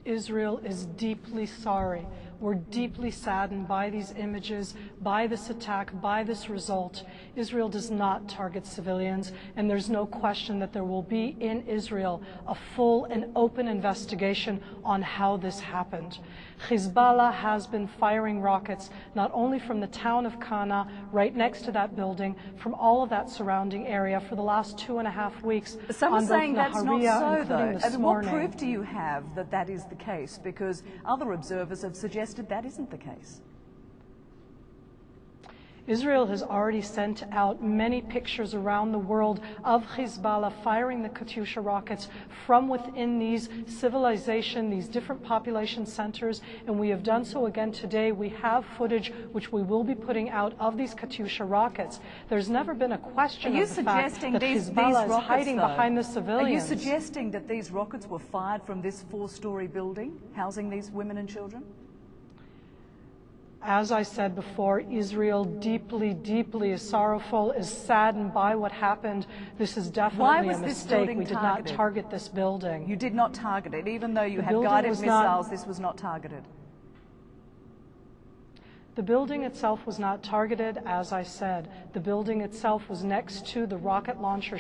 Israel is deeply sorry. We're deeply saddened by these images, by this attack, by this result. Israel does not target civilians, and there's no question that there will be in Israel a full and open investigation on how this happened. Hezbollah has been firing rockets not only from the town of Kana, right next to that building, from all of that surrounding area for the last 2.5 weeks. Some are saying that's not so, though. And what proof do you have that that is the case? Because other observers have suggested that isn't the case. Israel has already sent out many pictures around the world of Hezbollah firing the Katyusha rockets from within these these different population centers, and we have done so again today. We have footage which we will be putting out of these Katyusha rockets. There's never been a question of the fact that Hezbollah is hiding behind the civilians. Are you suggesting that these rockets were fired from this 4-story building housing these women and children? As I said before, Israel deeply, deeply is sorrowful, is saddened by what happened. This is definitely a mistake. We did not target this building. You did not target it, even though you had guided missiles, this was not targeted. The building itself was not targeted, as I said. The building itself was next to the rocket launcher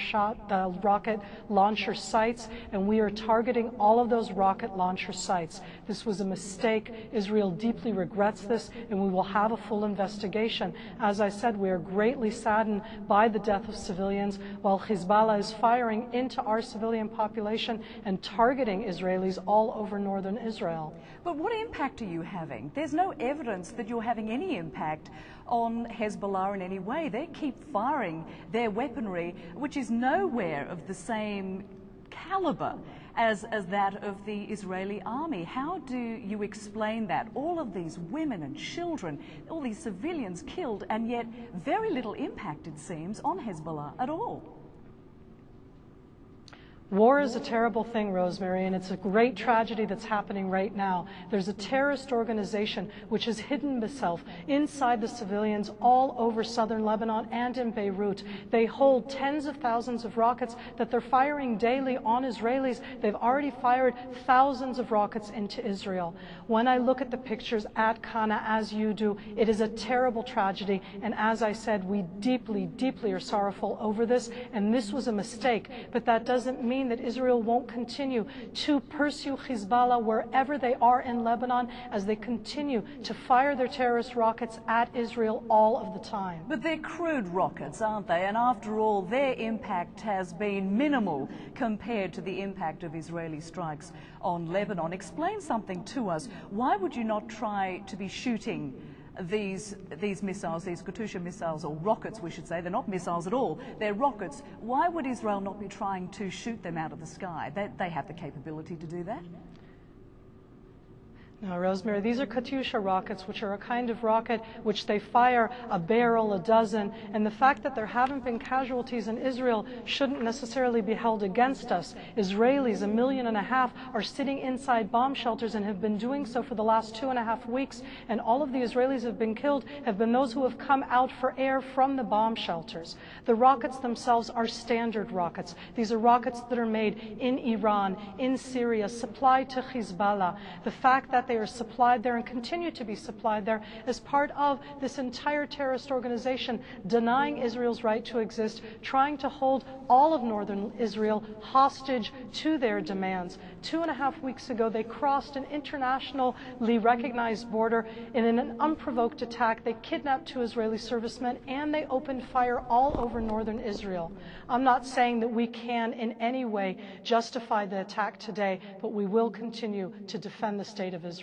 sites, and we are targeting all of those rocket launcher sites. This was a mistake. Israel deeply regrets this, and we will have a full investigation. As I said, we are greatly saddened by the death of civilians, while Hezbollah is firing into our civilian population and targeting Israelis all over northern Israel. But what impact are you having? There's no evidence that you're having any impact on Hezbollah in any way. They keep firing their weaponry, which is nowhere of the same caliber as that of the Israeli army. How do you explain that? All of these women and children, all these civilians killed, and yet very little impact, it seems, on Hezbollah at all. War is a terrible thing, Rosemary, and it's a great tragedy that's happening right now. There's a terrorist organization which has hidden itself inside the civilians all over southern Lebanon and in Beirut. They hold tens of thousands of rockets that they're firing daily on Israelis. They've already fired thousands of rockets into Israel. When I look at the pictures at Kana, as you do, it is a terrible tragedy, and as I said, we deeply, deeply are sorrowful over this, and this was a mistake, but that doesn't mean that Israel won't continue to pursue Hezbollah wherever they are in Lebanon as they continue to fire their terrorist rockets at Israel all of the time. But they're crude rockets, aren't they? And after all, their impact has been minimal compared to the impact of Israeli strikes on Lebanon. Explain something to us. Why would you not try to be shooting these missiles, these Katyusha missiles, or rockets we should say? They're not missiles at all, they're rockets. Why would Israel not be trying to shoot them out of the sky? They have the capability to do that. Now, Rosemary, these are Katyusha rockets, which are a kind of rocket which they fire a barrel, a dozen, and the fact that there haven't been casualties in Israel shouldn't necessarily be held against us. Israelis, 1.5 million, are sitting inside bomb shelters and have been doing so for the last 2.5 weeks, and all of the Israelis who have been killed have been those who have come out for air from the bomb shelters. The rockets themselves are standard rockets. These are rockets that are made in Iran, in Syria, supplied to Hezbollah. The fact that they are supplied there and continue to be supplied there as part of this entire terrorist organization denying Israel's right to exist, trying to hold all of northern Israel hostage to their demands. 2.5 weeks ago, they crossed an internationally recognized border in an unprovoked attack. They kidnapped 2 Israeli servicemen and they opened fire all over northern Israel. I'm not saying that we can in any way justify the attack today, but we will continue to defend the state of Israel.